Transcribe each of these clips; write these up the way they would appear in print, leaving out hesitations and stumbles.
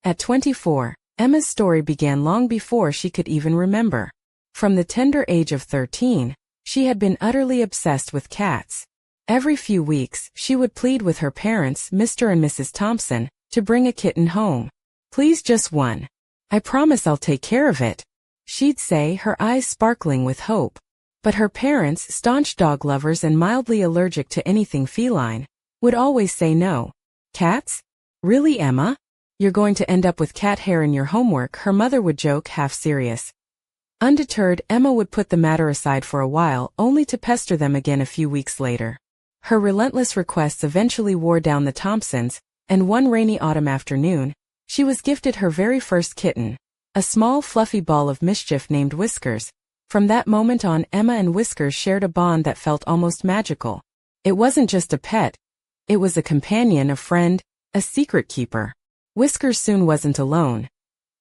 At 24, Emma's story began long before she could even remember. From the tender age of 13, she had been utterly obsessed with cats. Every few weeks, she would plead with her parents, Mr. and Mrs. Thompson, to bring a kitten home. "Please, just one. I promise I'll take care of it," she'd say, her eyes sparkling with hope. But her parents, staunch dog lovers and mildly allergic to anything feline, would always say no. "Cats? Really, Emma? You're going to end up with cat hair in your homework," her mother would joke, half serious. Undeterred, Emma would put the matter aside for a while, only to pester them again a few weeks later. Her relentless requests eventually wore down the Thompsons, and one rainy autumn afternoon, she was gifted her very first kitten, a small fluffy ball of mischief named Whiskers. From that moment on, Emma and Whiskers shared a bond that felt almost magical. It wasn't just a pet, it was a companion, a friend, a secret keeper. Whiskers soon wasn't alone.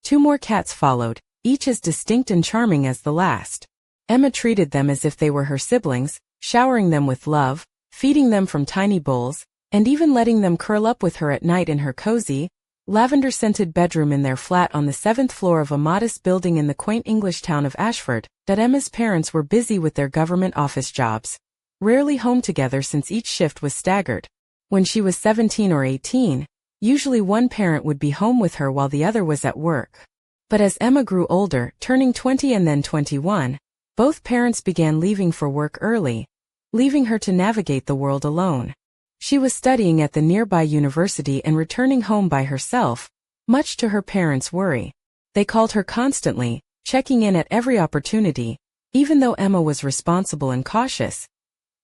2 more cats followed, each as distinct and charming as the last. Emma treated them as if they were her siblings, showering them with love, feeding them from tiny bowls, and even letting them curl up with her at night in her cozy, lavender-scented bedroom in their flat on the 7th floor of a modest building in the quaint English town of Ashford. Emma's parents were busy with their government office jobs, rarely home together since each shift was staggered. When she was 17 or 18, usually one parent would be home with her while the other was at work. But as Emma grew older, turning 20 and then 21, both parents began leaving for work early, leaving her to navigate the world alone. She was studying at the nearby university and returning home by herself, much to her parents' worry. They called her constantly, checking in at every opportunity, even though Emma was responsible and cautious.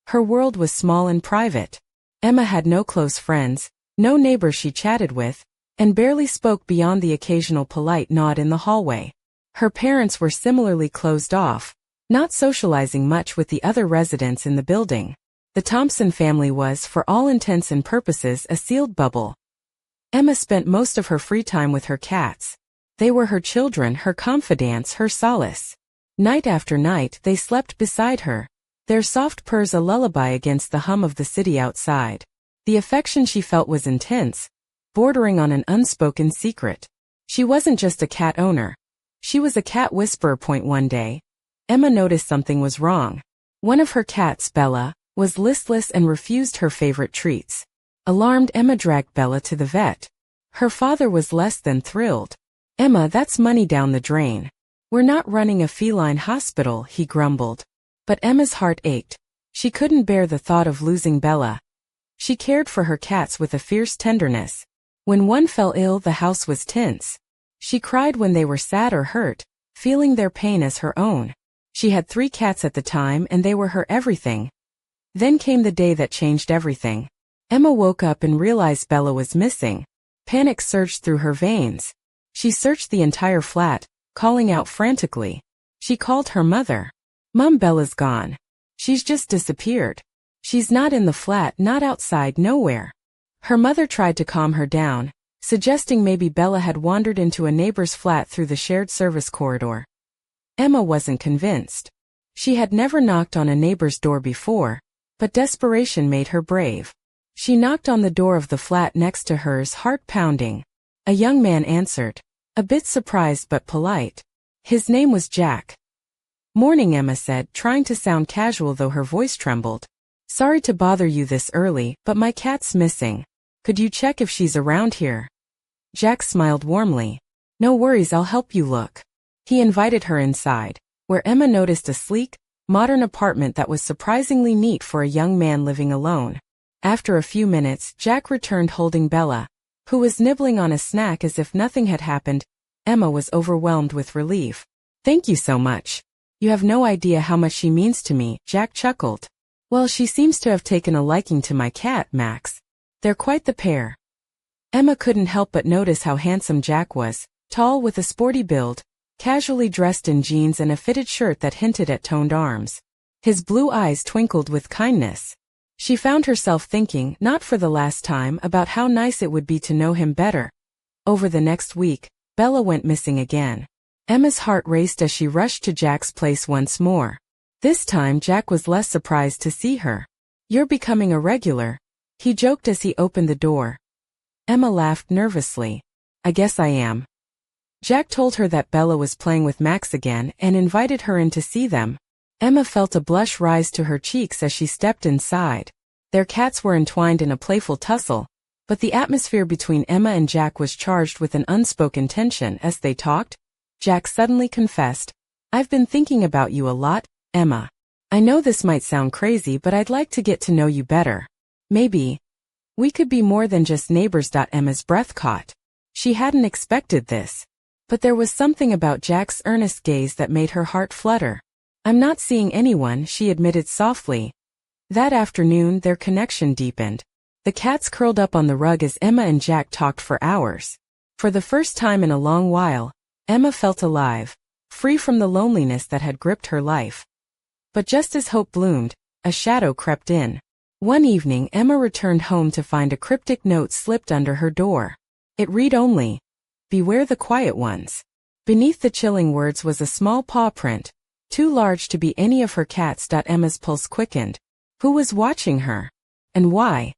Her world was small and private. Emma had no close friends, no neighbors she chatted with, and barely spoke beyond the occasional polite nod in the hallway. Her parents were similarly closed off, not socializing much with the other residents in the building. The Thompson family was, for all intents and purposes, a sealed bubble. Emma spent most of her free time with her cats. They were her children, her confidants, her solace. Night after night, they slept beside her, their soft purrs a lullaby against the hum of the city outside. The affection she felt was intense, bordering on an unspoken secret. She wasn't just a cat owner. She was a cat whisperer. One day, Emma noticed something was wrong. One of her cats, Bella, was listless and refused her favorite treats. Alarmed, Emma dragged Bella to the vet. Her father was less than thrilled. "Emma, that's money down the drain. We're not running a feline hospital," he grumbled. But Emma's heart ached. She couldn't bear the thought of losing Bella. She cared for her cats with a fierce tenderness. When one fell ill, the house was tense. She cried when they were sad or hurt, feeling their pain as her own. She had 3 cats at the time, and they were her everything. Then came the day that changed everything. Emma woke up and realized Bella was missing. Panic surged through her veins. She searched the entire flat, calling out frantically. She called her mother. "Mom, Bella's gone. She's just disappeared. She's not in the flat, not outside, nowhere." Her mother tried to calm her down, suggesting maybe Bella had wandered into a neighbor's flat through the shared service corridor. Emma wasn't convinced. She had never knocked on a neighbor's door before, but desperation made her brave. She knocked on the door of the flat next to hers, heart pounding. A young man answered, a bit surprised but polite. His name was Jack. "Morning," Emma said, trying to sound casual though her voice trembled. "Sorry to bother you this early, but my cat's missing. Could you check if she's around here?" Jack smiled warmly. "No worries, I'll help you look." He invited her inside, where Emma noticed a sleek, modern apartment that was surprisingly neat for a young man living alone. After a few minutes, Jack returned holding Bella, who was nibbling on a snack as if nothing had happened. Emma was overwhelmed with relief. "Thank you so much. You have no idea how much she means to me," Jack chuckled. "Well, she seems to have taken a liking to my cat, Max. They're quite the pair." Emma couldn't help but notice how handsome Jack was, tall with a sporty build, casually dressed in jeans and a fitted shirt that hinted at toned arms. His blue eyes twinkled with kindness. She found herself thinking, not for the last time, about how nice it would be to know him better. Over the next week, Bella went missing again. Emma's heart raced as she rushed to Jack's place once more. This time Jack was less surprised to see her. "You're becoming a regular," he joked as he opened the door. Emma laughed nervously. I guess I am. Jack told her that Bella was playing with Max again and invited her in to see them. Emma felt a blush rise to her cheeks as she stepped inside. Their cats were entwined in a playful tussle, but the atmosphere between Emma and Jack was charged with an unspoken tension as they talked. Jack suddenly confessed, "I've been thinking about you a lot, Emma. I know this might sound crazy, but I'd like to get to know you better. Maybe we could be more than just neighbors." Emma's breath caught. She hadn't expected this. But there was something about Jack's earnest gaze that made her heart flutter. "I'm not seeing anyone," she admitted softly. That afternoon, their connection deepened. The cats curled up on the rug as Emma and Jack talked for hours. For the first time in a long while, Emma felt alive, free from the loneliness that had gripped her life. But just as hope bloomed, a shadow crept in. One evening, Emma returned home to find a cryptic note slipped under her door. It read only, "Beware the quiet ones." Beneath the chilling words was a small paw print, too large to be any of her cats. Emma's pulse quickened. Who was watching her? And why?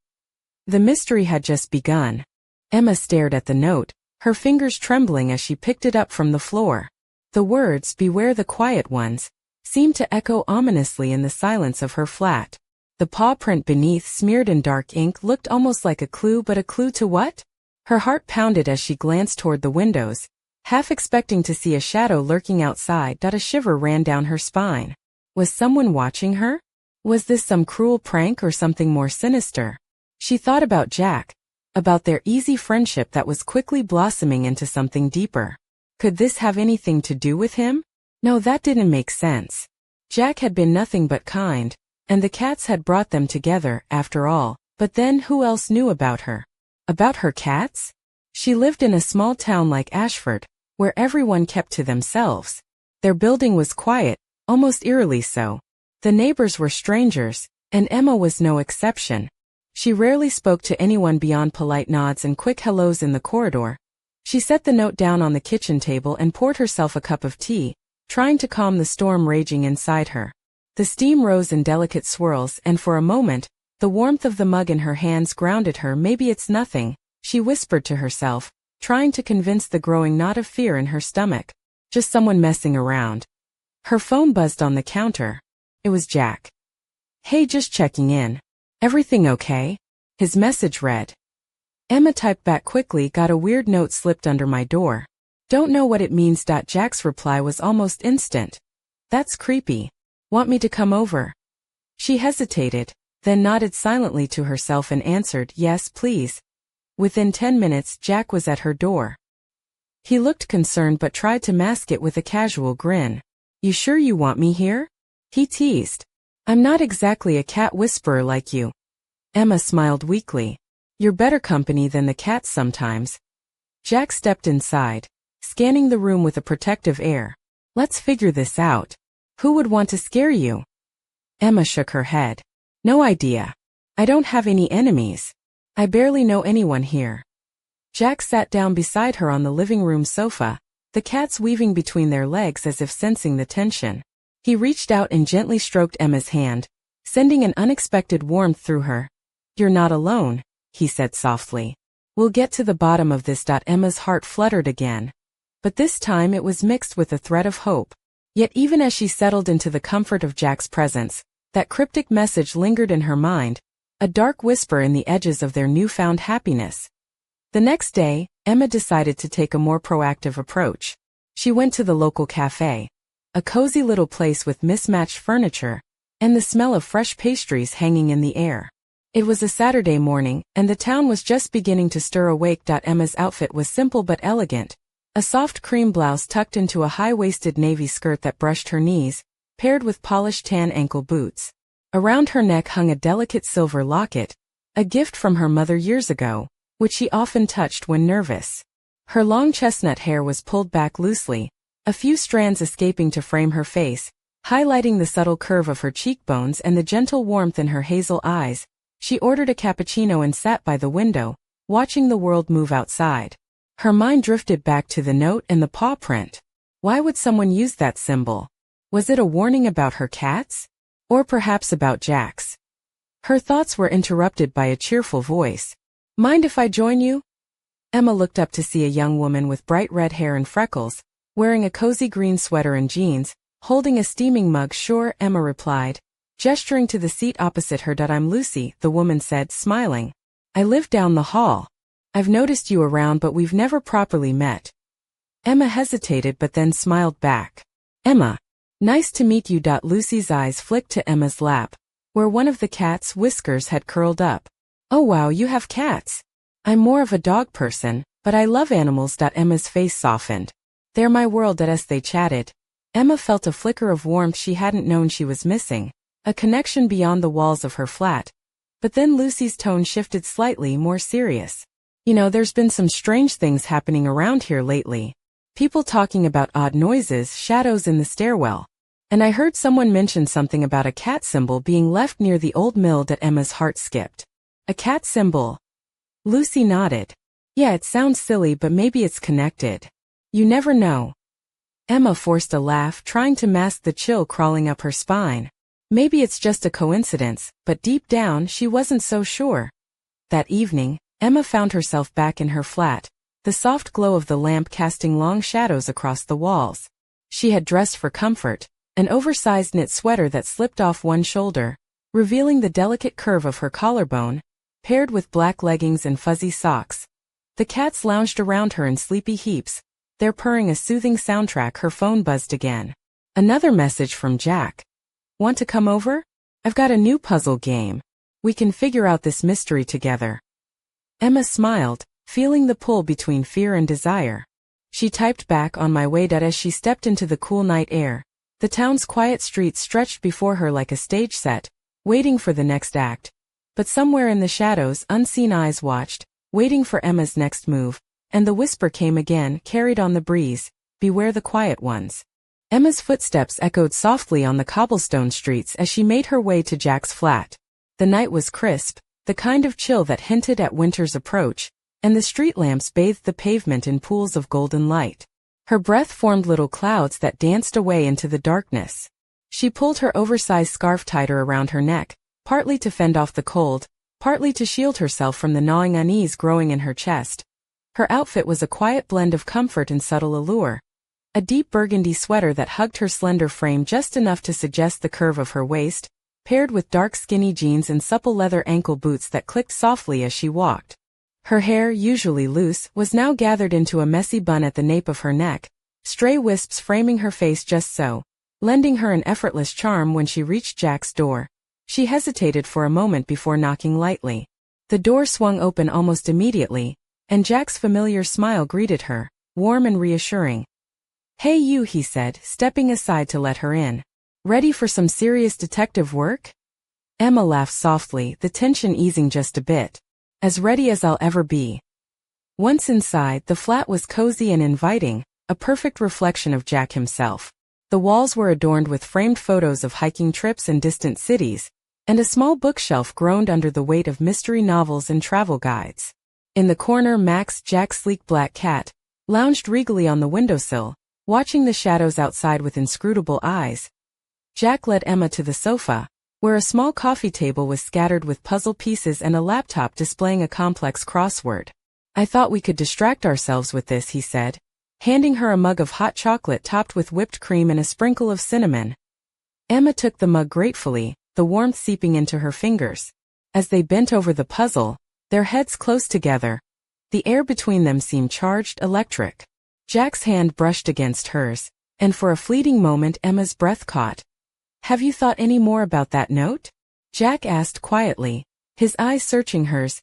The mystery had just begun. Emma stared at the note, her fingers trembling as she picked it up from the floor. The words, "Beware the quiet ones," seemed to echo ominously in the silence of her flat. The paw print beneath, smeared in dark ink, looked almost like a clue, but a clue to what? Her heart pounded as she glanced toward the windows, half expecting to see a shadow lurking outside. A shiver ran down her spine. Was someone watching her? Was this some cruel prank or something more sinister? She thought about Jack, about their easy friendship that was quickly blossoming into something deeper. Could this have anything to do with him? No, that didn't make sense. Jack had been nothing but kind, and the cats had brought them together, after all. But then who else knew about her? About her cats? She lived in a small town like Ashford, where everyone kept to themselves. Their building was quiet, almost eerily so. The neighbors were strangers, and Emma was no exception. She rarely spoke to anyone beyond polite nods and quick hellos in the corridor. She set the note down on the kitchen table and poured herself a cup of tea, trying to calm the storm raging inside her. The steam rose in delicate swirls, and for a moment, the warmth of the mug in her hands grounded her. "Maybe it's nothing," she whispered to herself, trying to convince the growing knot of fear in her stomach. "Just someone messing around." Her phone buzzed on the counter. It was Jack. "Hey, just checking in. Everything okay?" his message read. Emma typed back quickly, "Got a weird note slipped under my door. Don't know what it means." Jack's reply was almost instant. "That's creepy. Want me to come over?" She hesitated, then nodded silently to herself and answered, "Yes, please." Within 10 minutes, Jack was at her door. He looked concerned but tried to mask it with a casual grin. "You sure you want me here?" he teased. "I'm not exactly a cat whisperer like you." Emma smiled weakly. "You're better company than the cats sometimes." Jack stepped inside, scanning the room with a protective air. "Let's figure this out. Who would want to scare you?" Emma shook her head. "No idea. I don't have any enemies. I barely know anyone here." Jack sat down beside her on the living room sofa, the cats weaving between their legs as if sensing the tension. He reached out and gently stroked Emma's hand, sending an unexpected warmth through her. "You're not alone," he said softly. "We'll get to the bottom of this." Emma's heart fluttered again. But this time it was mixed with a thread of hope. Yet even as she settled into the comfort of Jack's presence, that cryptic message lingered in her mind, a dark whisper in the edges of their newfound happiness. The next day, Emma decided to take a more proactive approach. She went to the local cafe, a cozy little place with mismatched furniture, and the smell of fresh pastries hanging in the air. It was a Saturday morning, and the town was just beginning to stir awake. Emma's outfit was simple but elegant, a soft cream blouse tucked into a high-waisted navy skirt that brushed her knees, paired with polished tan ankle boots. Around her neck hung a delicate silver locket, a gift from her mother years ago, which she often touched when nervous. Her long chestnut hair was pulled back loosely, a few strands escaping to frame her face, highlighting the subtle curve of her cheekbones and the gentle warmth in her hazel eyes. She ordered a cappuccino and sat by the window, watching the world move outside. Her mind drifted back to the note and the paw print. Why would someone use that symbol? Was it a warning about her cats? Or perhaps about Jack's? Her thoughts were interrupted by a cheerful voice. "Mind if I join you?" Emma looked up to see a young woman with bright red hair and freckles, wearing a cozy green sweater and jeans, holding a steaming mug. Sure, Emma replied, gesturing to the seat opposite her. I'm Lucy, the woman said, smiling. I live down the hall. I've noticed you around, but we've never properly met. Emma hesitated but then smiled back. Emma. Nice to meet you. Lucy's eyes flicked to Emma's lap, where one of the cat's whiskers had curled up. Oh wow, you have cats. I'm more of a dog person, but I love animals. Emma's face softened. They're my world. As they chatted, Emma felt a flicker of warmth she hadn't known she was missing, a connection beyond the walls of her flat. But then Lucy's tone shifted slightly more serious. You know, there's been some strange things happening around here lately. People talking about odd noises, shadows in the stairwell. And I heard someone mention something about a cat symbol being left near the old mill. Emma's heart skipped. A cat symbol? Lucy nodded. Yeah, it sounds silly, but maybe it's connected. You never know. Emma forced a laugh, trying to mask the chill crawling up her spine. Maybe it's just a coincidence, but deep down she wasn't so sure. That evening, Emma found herself back in her flat, the soft glow of the lamp casting long shadows across the walls. She had dressed for comfort, an oversized knit sweater that slipped off one shoulder, revealing the delicate curve of her collarbone, paired with black leggings and fuzzy socks. The cats lounged around her in sleepy heaps, their purring a soothing soundtrack. Her phone buzzed again. Another message from Jack. Want to come over? I've got a new puzzle game. We can figure out this mystery together. Emma smiled, feeling the pull between fear and desire. She typed back, on my way. As she stepped into the cool night air, the town's quiet streets stretched before her like a stage set, waiting for the next act. But somewhere in the shadows, unseen eyes watched, waiting for Emma's next move, and the whisper came again, carried on the breeze, beware the quiet ones. Emma's footsteps echoed softly on the cobblestone streets as she made her way to Jack's flat. The night was crisp, the kind of chill that hinted at winter's approach, and the street lamps bathed the pavement in pools of golden light. Her breath formed little clouds that danced away into the darkness. She pulled her oversized scarf tighter around her neck, partly to fend off the cold, partly to shield herself from the gnawing unease growing in her chest. Her outfit was a quiet blend of comfort and subtle allure. A deep burgundy sweater that hugged her slender frame just enough to suggest the curve of her waist, paired with dark skinny jeans and supple leather ankle boots that clicked softly as she walked. Her hair, usually loose, was now gathered into a messy bun at the nape of her neck, stray wisps framing her face just so, lending her an effortless charm. When she reached Jack's door, she hesitated for a moment before knocking lightly. The door swung open almost immediately, and Jack's familiar smile greeted her, warm and reassuring. Hey you, he said, stepping aside to let her in. Ready for some serious detective work? Emma laughed softly, the tension easing just a bit. As ready as I'll ever be. Once inside, the flat was cozy and inviting, a perfect reflection of Jack himself. The walls were adorned with framed photos of hiking trips and distant cities, and a small bookshelf groaned under the weight of mystery novels and travel guides. In the corner, Max, Jack's sleek black cat, lounged regally on the windowsill, watching the shadows outside with inscrutable eyes. Jack led Emma to the sofa, where a small coffee table was scattered with puzzle pieces and a laptop displaying a complex crossword. I thought we could distract ourselves with this, he said, handing her a mug of hot chocolate topped with whipped cream and a sprinkle of cinnamon. Emma took the mug gratefully, the warmth seeping into her fingers. As they bent over the puzzle, their heads close together, the air between them seemed charged, electric. Jack's hand brushed against hers, and for a fleeting moment Emma's breath caught. Have you thought any more about that note? Jack asked quietly, his eyes searching hers.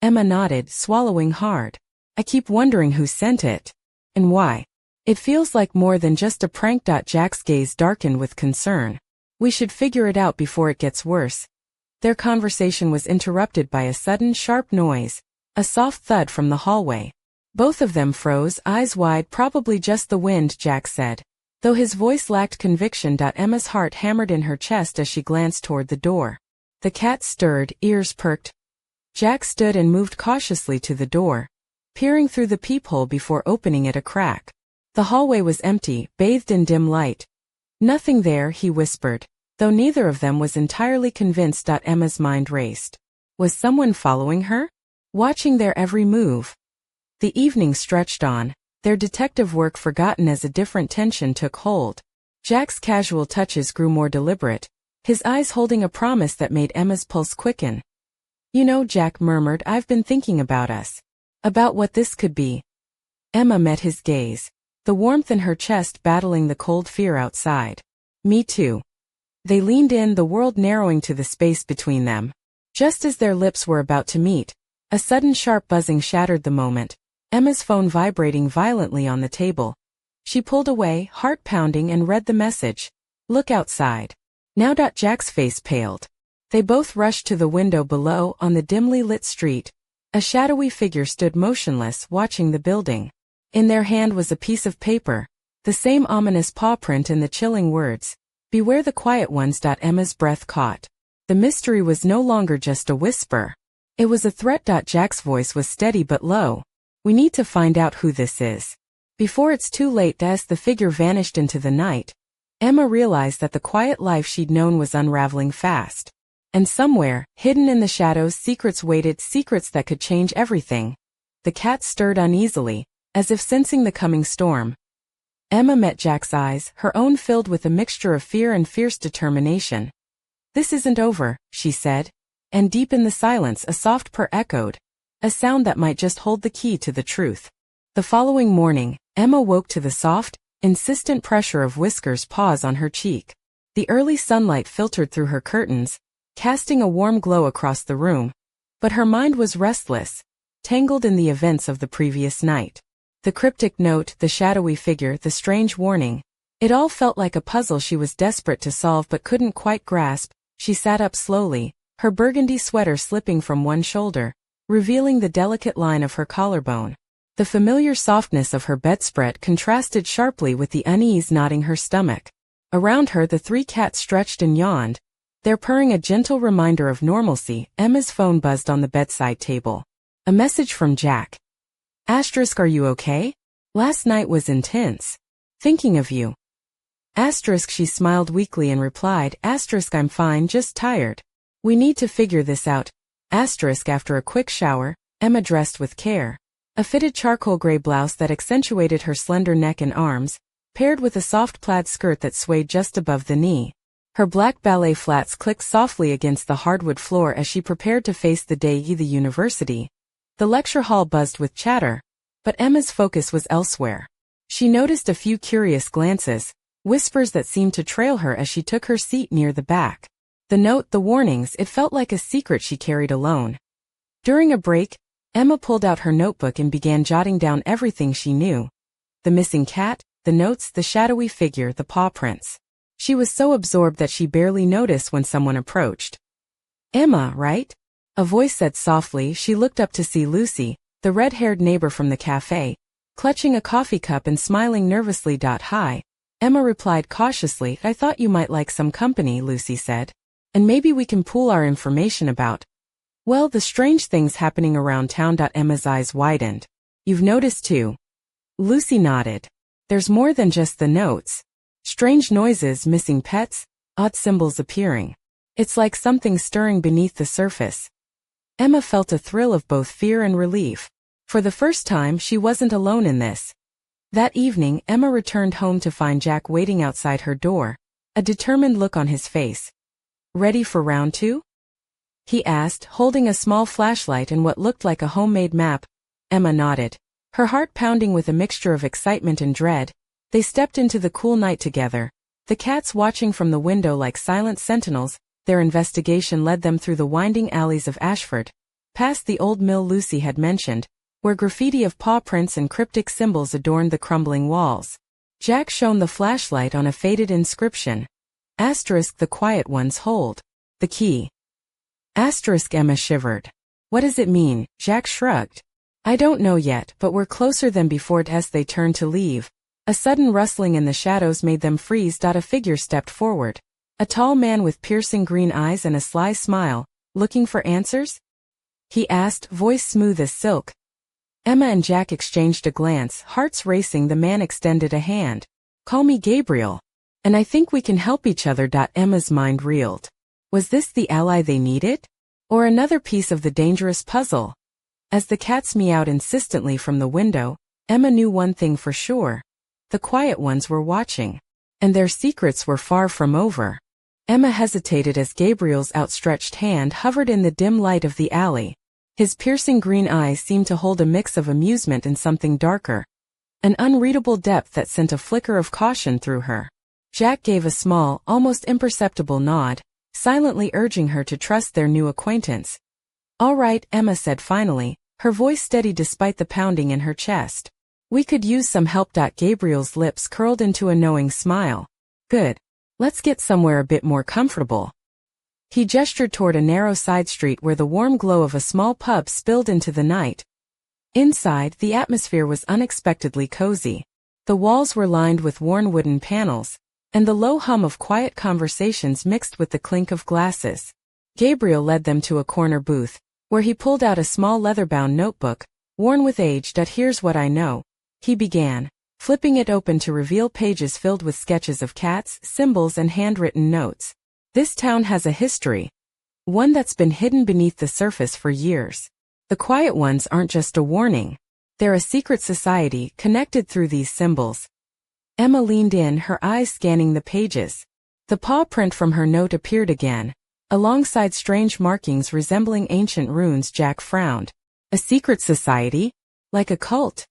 Emma nodded, swallowing hard. I keep wondering who sent it. And why. It feels like more than just a prank. Jack's gaze darkened with concern. We should figure it out before it gets worse. Their conversation was interrupted by a sudden sharp noise, a soft thud from the hallway. Both of them froze, eyes wide. Probably just the wind, Jack said, though his voice lacked conviction. Emma's heart hammered in her chest as she glanced toward the door. The cat stirred, ears perked. Jack stood and moved cautiously to the door, peering through the peephole before opening it a crack. The hallway was empty, bathed in dim light. Nothing there, he whispered, though neither of them was entirely convinced. Emma's mind raced. Was someone following her? Watching their every move? The evening stretched on, their detective work forgotten as a different tension took hold. Jack's casual touches grew more deliberate, his eyes holding a promise that made Emma's pulse quicken. "You know," Jack murmured, "I've been thinking about us. About what this could be." Emma met his gaze, the warmth in her chest battling the cold fear outside. "Me too." They leaned in, the world narrowing to the space between them. Just as their lips were about to meet, a sudden sharp buzzing shattered the moment, Emma's phone vibrating violently on the table. She pulled away, heart pounding, and read the message. "Look outside." Now. Jack's face paled. They both rushed to the window below. On the dimly lit street, a shadowy figure stood motionless, watching the building. In their hand was a piece of paper, the same ominous paw print and the chilling words, "Beware the quiet ones." Emma's breath caught. The mystery was no longer just a whisper. It was a threat. Jack's voice was steady but low. "We need to find out who this is before it's too late." As the figure vanished into the night, Emma realized that the quiet life she'd known was unraveling fast. And somewhere, hidden in the shadows, secrets waited, secrets that could change everything. The cat stirred uneasily, as if sensing the coming storm. Emma met Jack's eyes, her own filled with a mixture of fear and fierce determination. "This isn't over," she said, and deep in the silence a soft purr echoed, a sound that might just hold the key to the truth. The following morning, Emma woke to the soft, insistent pressure of Whisker's paws on her cheek. The early sunlight filtered through her curtains, casting a warm glow across the room, but her mind was restless, tangled in the events of the previous night. The cryptic note, the shadowy figure, the strange warning. It all felt like a puzzle she was desperate to solve but couldn't quite grasp. She sat up slowly, her burgundy sweater slipping from one shoulder, revealing the delicate line of her collarbone. The familiar softness of her bedspread contrasted sharply with the unease knotting her stomach. Around her the three cats stretched and yawned, their purring a gentle reminder of normalcy. Emma's phone buzzed on the bedside table. A message from Jack. "Are you okay? Last night was intense. Thinking of you." She smiled weakly and replied, "I'm fine, just tired. We need to figure this out." After a quick shower, Emma dressed with care. A fitted charcoal gray blouse that accentuated her slender neck and arms, paired with a soft plaid skirt that swayed just above the knee. Her black ballet flats clicked softly against the hardwood floor as she prepared to face the day at the university. The lecture hall buzzed with chatter, but Emma's focus was elsewhere. She noticed a few curious glances, whispers that seemed to trail her as she took her seat near the back. The note, the warnings, it felt like a secret she carried alone. During a break, Emma pulled out her notebook and began jotting down everything she knew. The missing cat, the notes, the shadowy figure, the paw prints. She was so absorbed that she barely noticed when someone approached. "Emma, right?" a voice said softly. She looked up to see Lucy, the red-haired neighbor from the cafe, clutching a coffee cup and smiling nervously. "Hi." Emma replied cautiously. "I thought you might like some company," Lucy said. "And maybe we can pool our information about, well, the strange things happening around town." Emma's eyes widened. "You've noticed too?" Lucy nodded. "There's more than just the notes. Strange noises, missing pets, odd symbols appearing. It's like something stirring beneath the surface." Emma felt a thrill of both fear and relief. For the first time, she wasn't alone in this. That evening, Emma returned home to find Jack waiting outside her door, a determined look on his face. "Ready for round 2? he asked, holding a small flashlight and what looked like a homemade map. Emma nodded, her heart pounding with a mixture of excitement and dread. They stepped into the cool night together, the cats watching from the window like silent sentinels. Their investigation led them through the winding alleys of Ashford, past the old mill Lucy had mentioned, where graffiti of paw prints and cryptic symbols adorned the crumbling walls. Jack shone the flashlight on a faded inscription. The quiet ones hold the key. Emma shivered. "What does it mean?" Jack shrugged. "I don't know yet, but we're closer than before." As they turned to leave, a sudden rustling in the shadows made them freeze. A figure stepped forward. A tall man with piercing green eyes and a sly smile. "Looking for answers?" he asked, voice smooth as silk. Emma and Jack exchanged a glance, hearts racing. The man extended a hand. "Call me Gabriel. And I think we can help each other." Emma's mind reeled. Was this the ally they needed? Or another piece of the dangerous puzzle? As the cats meowed insistently from the window, Emma knew one thing for sure. The quiet ones were watching. And their secrets were far from over. Emma hesitated as Gabriel's outstretched hand hovered in the dim light of the alley. His piercing green eyes seemed to hold a mix of amusement and something darker. An unreadable depth that sent a flicker of caution through her. Jack gave a small, almost imperceptible nod, silently urging her to trust their new acquaintance. "All right," Emma said finally, her voice steady despite the pounding in her chest. "We could use some help." Gabriel's lips curled into a knowing smile. "Good. Let's get somewhere a bit more comfortable." He gestured toward a narrow side street where the warm glow of a small pub spilled into the night. Inside, the atmosphere was unexpectedly cozy. The walls were lined with worn wooden panels, and the low hum of quiet conversations mixed with the clink of glasses. Gabriel led them to a corner booth, where he pulled out a small leather-bound notebook, worn with age. "Here's what I know," he began, flipping it open to reveal pages filled with sketches of cats, symbols, and handwritten notes. "This town has a history. One that's been hidden beneath the surface for years. The quiet ones aren't just a warning. They're a secret society connected through these symbols." Emma leaned in, her eyes scanning the pages. The paw print from her note appeared again, alongside strange markings resembling ancient runes. Jack frowned. "A secret society? Like a cult?"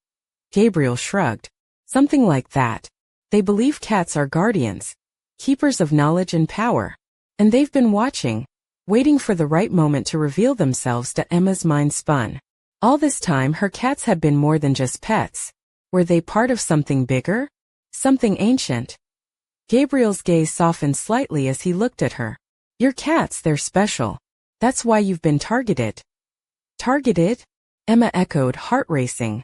Gabriel shrugged. "Something like that. They believe cats are guardians, keepers of knowledge and power. And they've been watching, waiting for the right moment to reveal themselves." Emma's mind spun. All this time her cats had been more than just pets. Were they part of something bigger? Something ancient? Gabriel's gaze softened slightly as he looked at her. "Your cats, they're special. That's why you've been targeted." "Targeted?" Emma echoed, heart racing.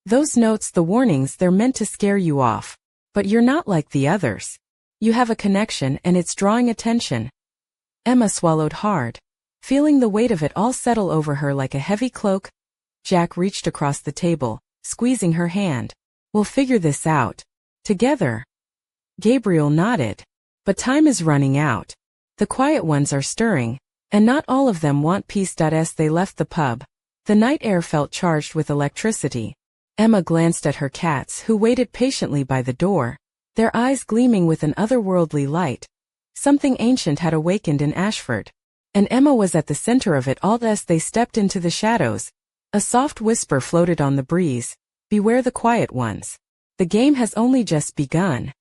"Those notes, the warnings, they're meant to scare you off. But you're not like the others. You have a connection and it's drawing attention." Emma swallowed hard, feeling the weight of it all settle over her like a heavy cloak. Jack reached across the table, squeezing her hand. "We'll figure this out. Together." Gabriel nodded. "But time is running out. The quiet ones are stirring, and not all of them want peace." As they left the pub, the night air felt charged with electricity. Emma glanced at her cats, who waited patiently by the door, their eyes gleaming with an otherworldly light. Something ancient had awakened in Ashford, and Emma was at the center of it all. As they stepped into the shadows, a soft whisper floated on the breeze. "Beware the quiet ones. The game has only just begun."